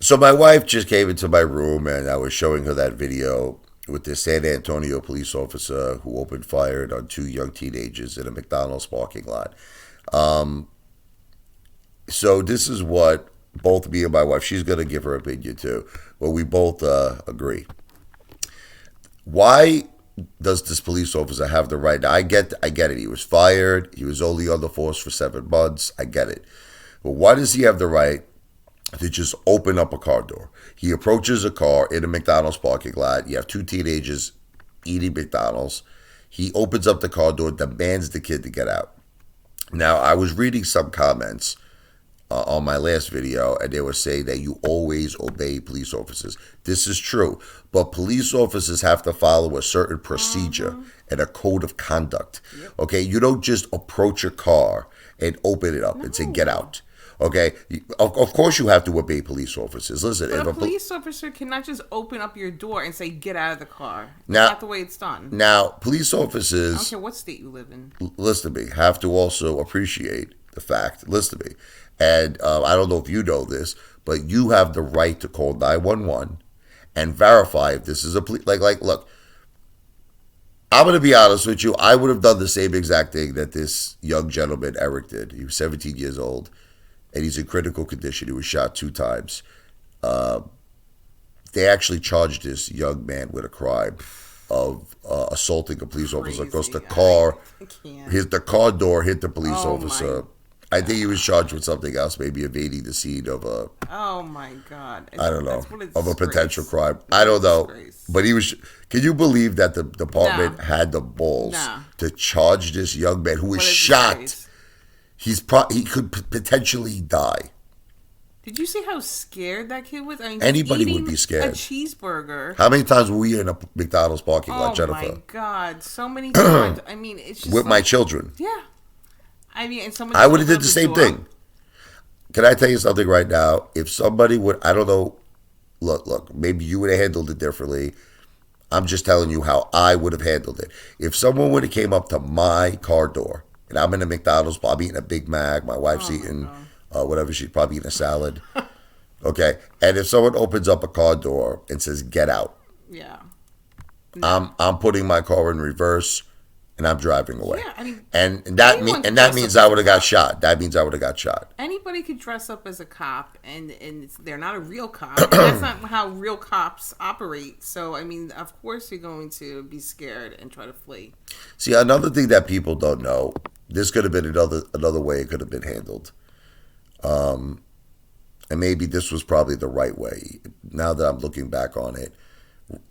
So my wife just came into my room and I was showing her that video with this San Antonio police officer who opened fire on two young teenagers in a McDonald's parking lot. Um, so this is what both me and my wife, she's going to give her opinion too, but we both agree. Why does this police officer have the right? I get it. He was fired. He was only on the force for 7 months. I get it. But why does he have the right to just open up a car door? He approaches a car in a McDonald's parking lot. You have two teenagers eating McDonald's. He opens up the car door, demands the kid to get out. Now, I was reading some comments on my last video, and they were saying that you always obey police officers. This is true, but police officers have to follow a certain procedure and a code of conduct. Yep. Okay, you don't just approach a car and open it up and say, get out. Okay, of course you have to obey police officers. Listen, but a police officer cannot just open up your door and say, get out of the car. That's now, not the way it's done. Now, police officers, I don't care what state you live in. Listen to me, have to also appreciate the fact, listen to me, and I don't know if you know this, but you have the right to call 911 and verify if this is a police, look, I'm going to be honest with you, I would have done the same exact thing that this young gentleman, Eric, did. He was 17 years old. And he's in critical condition. He was shot 2 times. They actually charged this young man with a crime of assaulting a police officer because the car door hit the police officer. I think he was charged with something else, maybe evading the scene of a. Oh my God! I don't know, of a potential crime. I don't know, but he was. Can you believe that the department had the balls to charge this young man who was shot? He could potentially die. Did you see how scared that kid was? I mean, anybody would be scared. A cheeseburger. How many times were we in a McDonald's parking lot, Jennifer? Oh my God, so many times. I mean, it's just with my children. Yeah. I mean, and someone. I would have did the same thing. Can I tell you something right now? If somebody would, I don't know. Look. Maybe you would have handled it differently. I'm just telling you how I would have handled it. If someone would have came up to my car door. And I'm in a McDonald's, probably eating a Big Mac. My wife's eating whatever. She's probably eating a salad. Okay. And if someone opens up a car door and says, get out. Yeah. No. I'm putting my car in reverse and I'm driving away. Yeah, I mean, and that means I would have got shot. That means I would have got shot. Anybody could dress up as a cop, and they're not a real cop. And that's not how real cops operate. So, I mean, of course you're going to be scared and try to flee. See, another thing that people don't know, this could have been another way it could have been handled. And maybe this was probably the right way. Now that I'm looking back on it,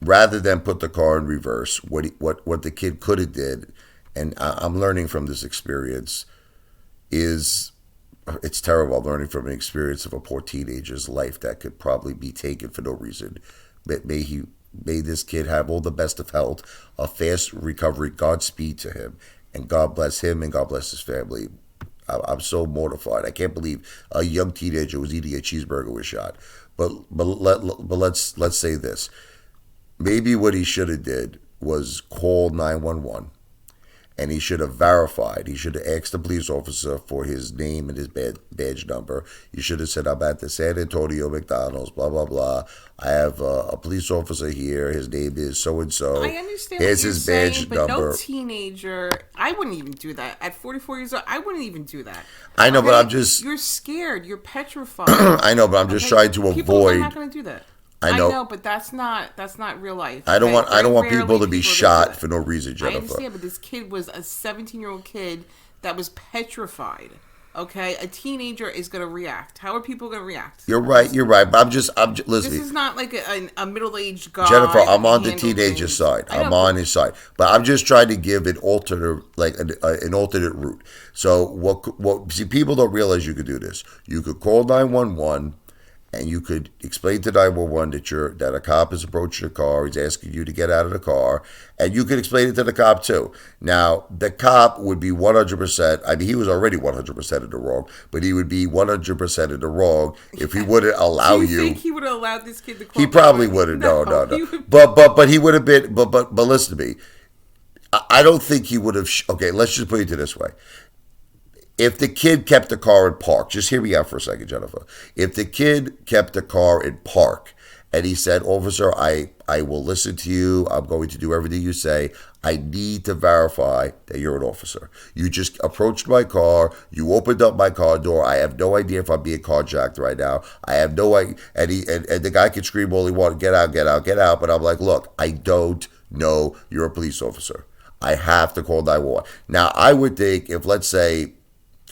rather than put the car in reverse, what the kid could have did, and I'm learning from this experience, is it's terrible. I'm learning from an experience of a poor teenager's life that could probably be taken for no reason. May this kid have all the best of health, a fast recovery, Godspeed to him, and God bless him and God bless his family. I'm so mortified. I can't believe a young teenager was eating a cheeseburger was shot. But let's say this. Maybe what he should have did was call 911, and he should have verified. He should have asked the police officer for his name and his badge number. He should have said, I'm at the San Antonio McDonald's, blah, blah, blah. I have a police officer here. His name is so-and-so. I understand Here's what you're his saying, badge but number. No teenager, I wouldn't even do that. At 44 years old, I wouldn't even do that. I know, but I'm just... You're scared. You're petrified. I know, but I'm just trying to People avoid... are not going to do that. I know, but that's not real life. I don't want people to be shot for no reason, Jennifer. I understand, but this kid was a 17-year-old kid that was petrified. Okay, a teenager is going to react. How are people going to react? You're right. But I'm just listen. This is not like a middle-aged guy. Jennifer, I'm on the teenager side. I'm on his side, but I'm just trying to give an alternate, an alternate route. So what? See, people don't realize you could do this. You could call 911. And you could explain to 911 that a cop is approaching your car. He's asking you to get out of the car. And you could explain it to the cop, too. Now, the cop would be 100%. I mean, he was already 100% in the wrong. But he would be 100% in the wrong if he wouldn't allow you. Do you think he would have allowed this kid to call? He probably wouldn't. No. But he would have been. But listen to me. I don't think he would have. Okay, let's just put it this way. if the kid kept the car in park, just hear me out for a second, Jennifer. If the kid kept the car in park and he said, officer, I will listen to you. I'm going to do everything you say. I need to verify that you're an officer. You just approached my car. You opened up my car door. I have no idea if I'm being carjacked right now. I have no idea. And the guy can scream all he wants, get out, get out, get out. But I'm like, look, I don't know you're a police officer. I have to call 911. Now, I would think if, let's say,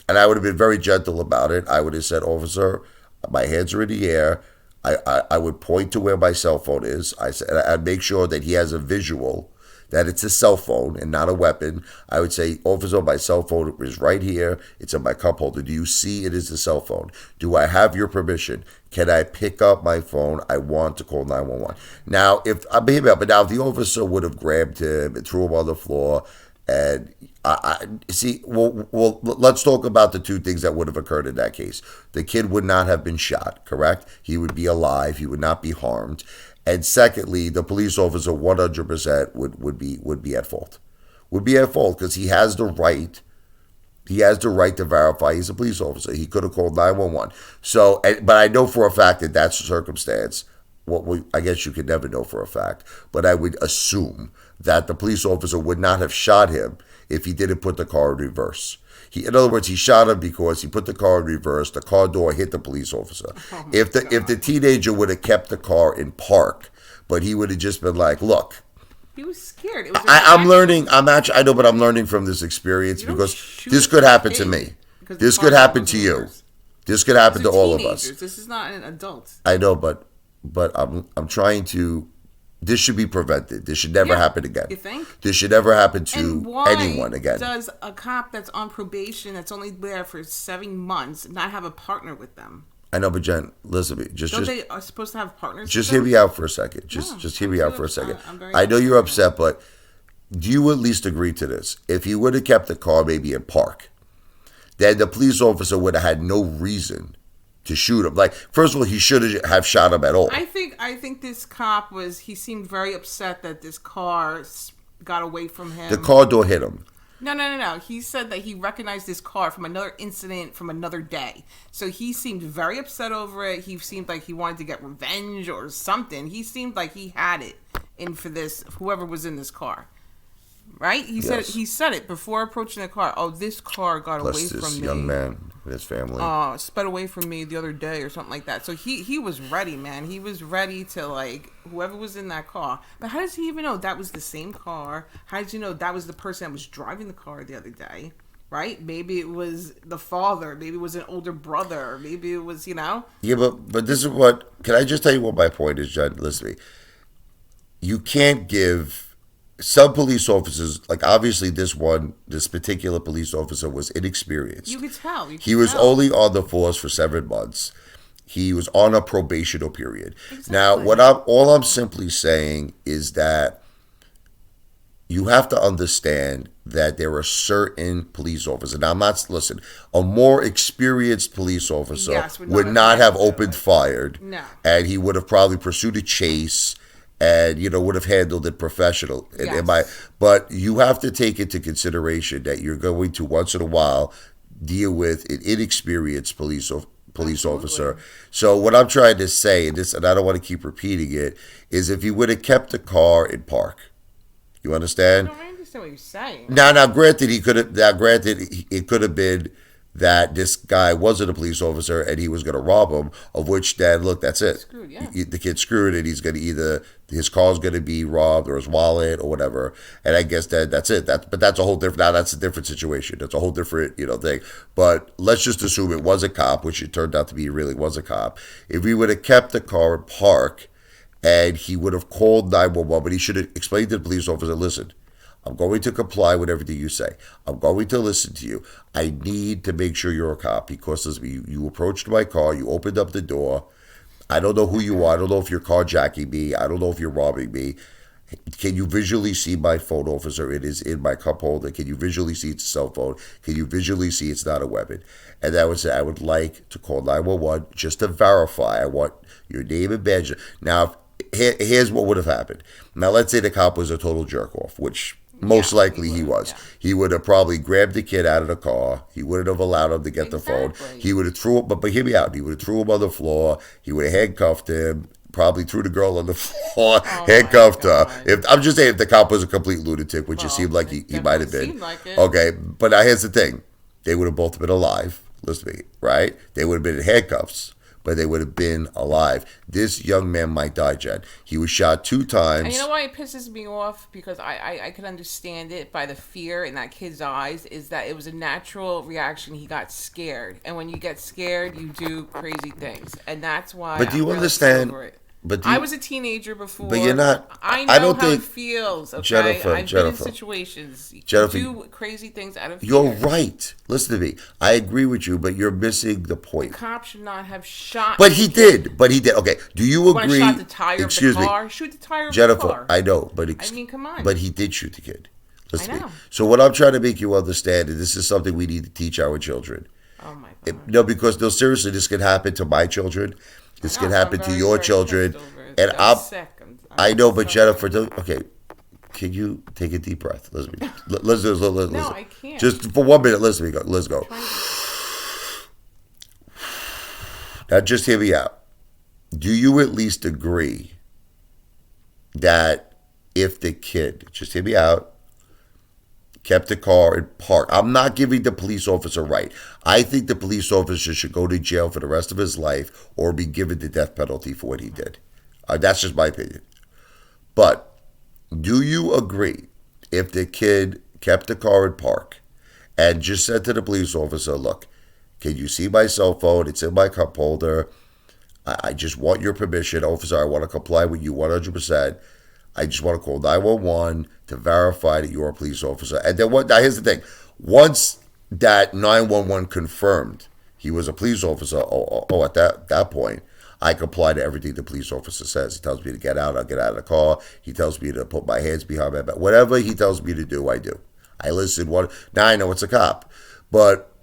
and I would have been very gentle about it, I would have said, officer, my hands are in the air. I would point to where my cell phone is. I'd make sure that he has a visual that it's a cell phone and not a weapon. I would say, officer, my cell phone is right here. It's in my cup holder. Do you see it is a cell phone? Do I have your permission? Can I pick up my phone? I want to call 911. Now, if the officer would have grabbed him and threw him on the floor, and I see. Well, let's talk about the two things that would have occurred in that case. The kid would not have been shot, correct? He would be alive. He would not be harmed. And secondly, the police officer 100% would be at fault. Would be at fault because he has the right. He has the right to verify he's a police officer. He could have called 911. So, but I know for a fact that that's the circumstance. I guess you could never know for a fact, but I would assume that the police officer would not have shot him if he didn't put the car in reverse. In other words, he shot him because he put the car in reverse. The car door hit the police officer. If the teenager would have kept the car in park, but he would have just been like, "Look, he was scared." It was I'm learning. I know, but I'm learning from this experience because this could happen to me. This could happen to you. This could happen to all of us. This is not an adult. I know, but I'm trying to. This should be prevented. This should never happen again. You think? This should never happen to anyone again. Does a cop that's on probation, that's only there for 7 months, not have a partner with them? I know, but Jen, listen to me. They are supposed to have partners? Just hear me out for a second. Just hear me out for a second. I know you're upset, but do you at least agree to this? If he would have kept the car maybe in park, then the police officer would have had no reason to shoot him. Like, first of all, he should have shot him at all. I think this cop he seemed very upset that this car got away from him. The car door hit him. No. He said that he recognized this car from another incident from another day. So he seemed very upset over it. He seemed like he wanted to get revenge or something. He seemed like he had it in for this, whoever was in this car. Right? He said it before approaching the car. Oh, this car got away from me. This young man and his family. Sped away from me the other day or something like that. So he was ready, man. He was ready to, like, whoever was in that car. But how does he even know that was the same car? How did you know that was the person that was driving the car the other day? Right? Maybe it was the father. Maybe it was an older brother. Maybe it was, Yeah, but this is what... Can I just tell you what my point is, John? Listen to me. You can't give... Some police officers, like obviously this particular police officer was inexperienced. You could tell. He was only on the force for 7 months. He was on a probational period. Exactly. Now, all I'm simply saying is that you have to understand that there are certain police officers. Now, listen, a more experienced police officer would not have opened fire. No. And he would have probably pursued a chase and would have handled it professional. Yes. But you have to take into consideration that you're going to once in a while deal with an inexperienced police officer. So what I'm trying to say, and I don't want to keep repeating it, is if you would have kept the car in park, you understand? I understand what you're saying. Now, granted, it could have been that this guy wasn't a police officer and he was going to rob him, of which then, look, that's it. Screwed, yeah. The kid's screwed and he's going to either, his car's going to be robbed or his wallet or whatever. And I guess that's it. But that's a whole different, now that's a different situation. That's a whole different, thing. But let's just assume it was a cop, which it turned out to be he really was a cop. If we would have kept the car in park and he would have called 911, but he should have explained to the police officer, listen, I'm going to comply with everything you say. I'm going to listen to you. I need to make sure you're a cop because you approached my car. You opened up the door. I don't know who you are. I don't know if you're carjacking me. I don't know if you're robbing me. Can you visually see my phone, officer? It is in my cup holder. Can you visually see it's a cell phone? Can you visually see it's not a weapon? And I would say I would like to call 911 just to verify. I want your name and badge. Now, here's what would have happened. Now, let's say the cop was a total jerk-off, which... Most Yeah, likely he was. Yeah. He would have probably grabbed the kid out of the car. He wouldn't have allowed him to get the phone. Exactly. He would have threw him, but hear me out. He would have threw him on the floor. He would have handcuffed him. Probably threw the girl on the floor, Oh my handcuffed her. God. If I'm just saying, if the cop was a complete lunatic, which it Well, seemed like it he might have definitely been. seemed like it. Okay, but now here's the thing: they would have both been alive. Listen to me, right? They would have been in handcuffs, but they would have been alive. This young man might die, Jen. He was shot 2 times. And you know why it pisses me off? Because I could understand it by the fear in that kid's eyes, is that it was a natural reaction. He got scared. And when you get scared, you do crazy things. And that's why But do you I'm really understand? over it. But I was a teenager before. But you're not. I know I don't how think it feels, okay? Jennifer, I've been in Jennifer, situations. You Jennifer, do crazy things out of fear. You're right. Listen to me. I agree with you, but you're missing the The point. cop should not have shot. But he did. But he did. Okay. Do you When agree? I shot the tire Excuse of the me, car, shoot the tire of Jennifer. the car. I know, but I mean, come on. But he did shoot the kid. Listen I to me. know. So what I'm trying to make you understand, and this is something we need to teach our children. Oh my God. No, because no, seriously, this can happen to my children. This I can know, so happen I'm to very, your very children. pissed over it. And I'm sick. I know, but so Jennifer, okay, can you take a deep breath? Listen to me. Listen. No, I can't. Just for 1 minute, listen to me. Let's go. Now, just hear me out. Do you at least agree that if the kid, just hear me out, kept the car in park? I'm not giving the police officer right. I think the police officer should go to jail for the rest of his life or be given the death penalty for what he did. That's just my opinion. But do you agree if the kid kept the car in park and just said to the police officer, look, can you see my cell phone? It's in my cup holder. I just want your permission, officer. I want to comply with you 100%. I just want to call 911 to verify that you're a police officer. And then now here's the thing. Once that 911 confirmed he was a police officer, at that point, I comply to everything the police officer says. He tells me to get out, I'll get out of the car. He tells me to put my hands behind my back. Whatever he tells me to do, I do. I listen. Now I know it's a cop. But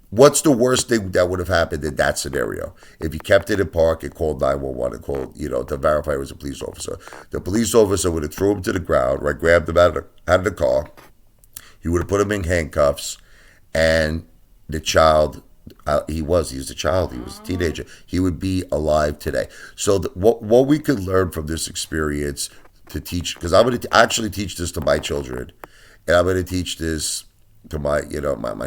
what's the worst thing that would have happened in that scenario? If he kept it in park and called 911 and called, to verify he was a police officer. The police officer would have threw him to the ground, right, grabbed him out of the car. He would have put him in handcuffs, and the child, he was a child, he was a teenager. He would be alive today. So what we could learn from this experience to teach, because I'm going to actually teach this to my children, and I'm going to teach this to my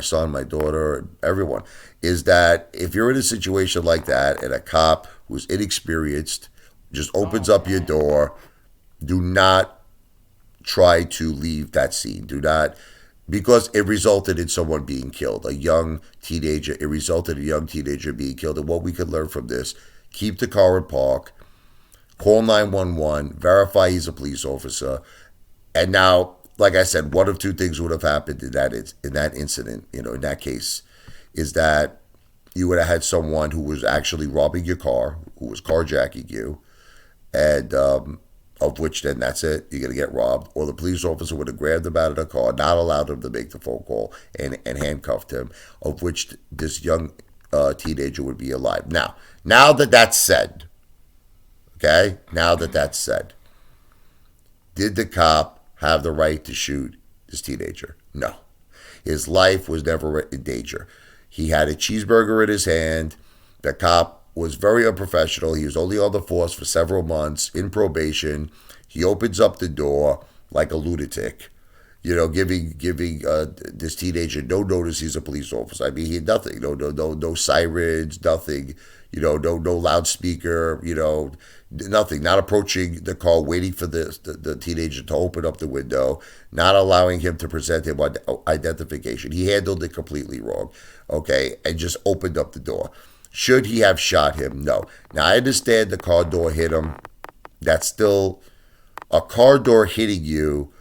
son, my daughter, everyone, is that if you're in a situation like that and a cop who's inexperienced just opens up your door, do not try to leave that scene. Do not, because it resulted in someone being killed, a young teenager. It resulted in a young teenager being killed. And what we could learn from this, keep the car in park, call 911, verify he's a police officer. And now, like I said, one of 2 things would have happened in that incident, in that case, is that you would have had someone who was actually robbing your car, who was carjacking you, and of which then that's it, you're going to get robbed. Or the police officer would have grabbed him out of the car, not allowed him to make the phone call, and handcuffed him, of which this young teenager would be alive. Now that that's said, okay, did the cop have the right to shoot this teenager? No. His life was never in danger. He had a cheeseburger in his hand. The cop was very unprofessional. He was only on the force for several months in probation. He opens up the door like a lunatic, giving this teenager no notice he's a police officer. I mean, he had nothing, no sirens, nothing, no loudspeaker, nothing, not approaching the car, waiting for the teenager to open up the window, not allowing him to present him identification. He handled it completely wrong, okay, and just opened up the door. Should he have shot him? No. Now, I understand the car door hit him. That's still, a car door hitting you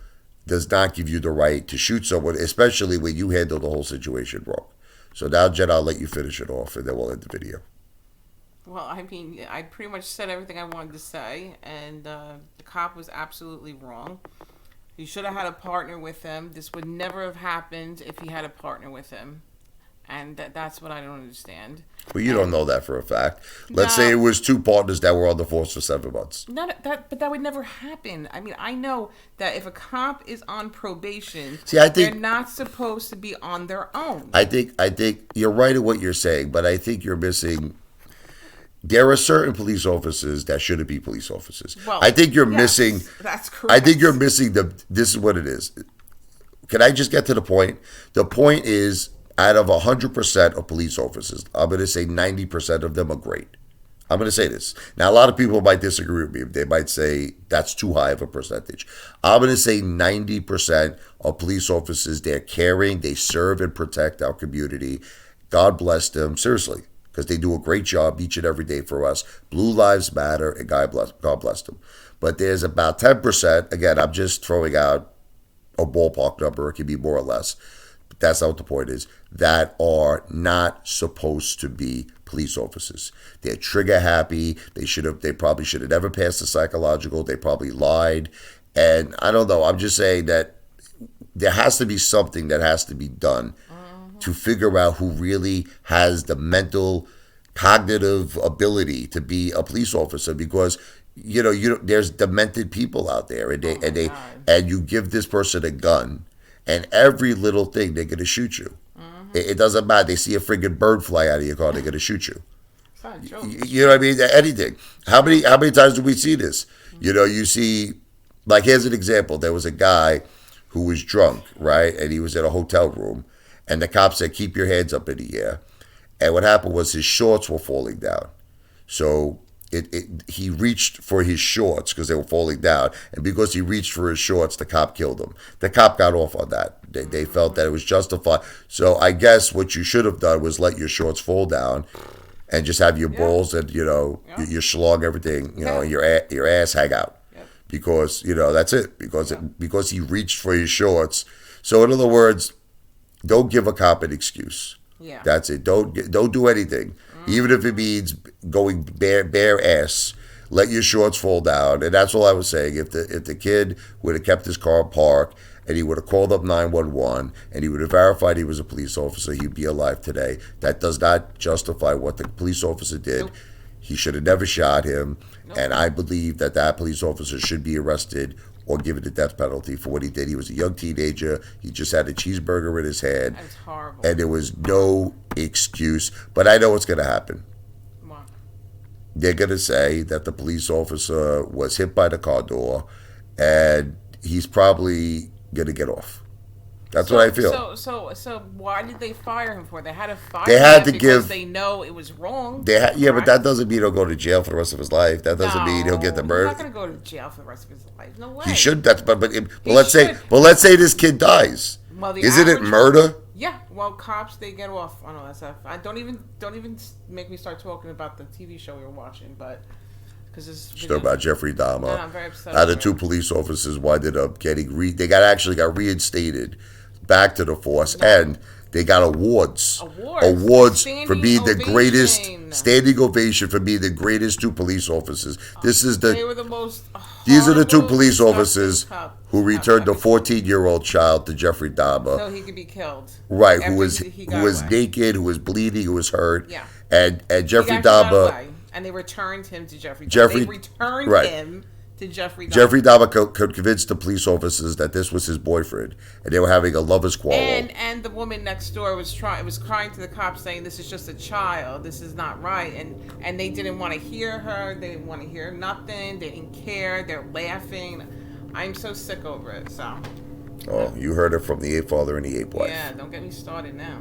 does not give you the right to shoot someone, especially when you handle the whole situation wrong. So now, Jen, I'll let you finish it off, and then we'll end the video. Well, I mean, I pretty much said everything I wanted to say, and the cop was absolutely wrong. He should have had a partner with him. This would never have happened if he had a partner with him. And that's what I don't understand. Well, you don't know that for a fact. Let's No. say it was two partners that were on the force for 7 months. But that would never happen. I mean, I know that if a cop is on probation, See, I think they're not supposed to be on their own. I think you're right in what you're saying, but I think you're missing. There are certain police officers that shouldn't be police officers. Well, I think you're yes, missing. That's correct. I think you're missing This is what it is. Can I just get to the point? The point is, out of 100% of police officers, I'm going to say 90% of them are great. I'm going to say this. Now, a lot of people might disagree with me. They might say that's too high of a percentage. I'm going to say 90% of police officers, they're caring, they serve and protect our community. God bless them, seriously, because they do a great job each and every day for us. Blue Lives Matter, and God bless them. But there's about 10%, again, I'm just throwing out a ballpark number, it can be more or less, but that's not what the point is, that are not supposed to be police officers. They're trigger happy. They probably should have never passed the psychological. They probably lied. And I don't know, I'm just saying that there has to be something that has to be done to figure out who really has the mental, cognitive ability to be a police officer, because there's demented people out there, and you give this person a gun, and every little thing they're gonna shoot you. It doesn't matter. They see a friggin' bird fly out of your car, they're gonna shoot you. It's not a joke. You know what I mean? Anything. How many times do we see this? You see, like, here's an example. There was a guy who was drunk, right, and he was in a hotel room, and the cop said, "Keep your hands up in the air." And what happened was his shorts were falling down, so he reached for his shorts because they were falling down, and because he reached for his shorts, the cop killed him. The cop got off on that. They felt that it was justified. So I guess what you should have done was let your shorts fall down, and just have your balls and your schlong, everything, your ass hang out, because that's it. Because he reached for his shorts. So in other words, don't give a cop an excuse. Yeah. That's it. Don't do anything. Even if it means going bare ass, let your shorts fall down. And that's all I was saying. If the kid would have kept his car parked, and he would have called up 911, and he would have verified he was a police officer, he'd be alive today. That does not justify what the police officer did. Nope. He should have never shot him. Nope. And I believe that police officer should be arrested or given the death penalty for what he did. He was a young teenager. He just had a cheeseburger in his hand. That's horrible. And there was no excuse. But I know what's going to happen. What? They're going to say that the police officer was hit by the car door, and he's probably going to get off. That's what I feel. So why did they fire him for? They had to fire They had him to because give- they know it was wrong. But that doesn't mean he'll go to jail for the rest of his life. That doesn't mean he'll get the murder. He's not going to go to jail for the rest of his life. No way. He should. But He let's say should. let's say this kid dies. Well, the Isn't it average- murder? Yeah. Well, cops, they get off on all that stuff. I don't even make me start talking about the TV show we were watching, but because this. Still about Jeffrey Dahmer. No, I'm very upset. How the over two it. police officers winded up getting they got reinstated back to the force, and they got awards for being the greatest standing ovation for being the greatest two police officers. They were the most. These are the two horrible, police disgusting officers cop who returned a I've ever 14-year-old child to Jeffrey Dahmer. so he could be killed. Right, after who was he got away. naked, who was bleeding, who was hurt. Yeah. And Jeffrey He actually got Dahmer. away, and they returned him to Jeffrey Dahmer. They returned right. him to Jeffrey Dahmer. Jeffrey Dahmer could convince the police officers that this was his boyfriend, and they were having a lover's quarrel. And the woman next door was crying to the cops saying, "This is just a child. This is not right." And they didn't want to hear her. They didn't want to hear nothing. They didn't care. They're laughing. I'm so sick over it. So. Oh, you heard it from the ape father and the ape wife. Yeah, don't get me started now.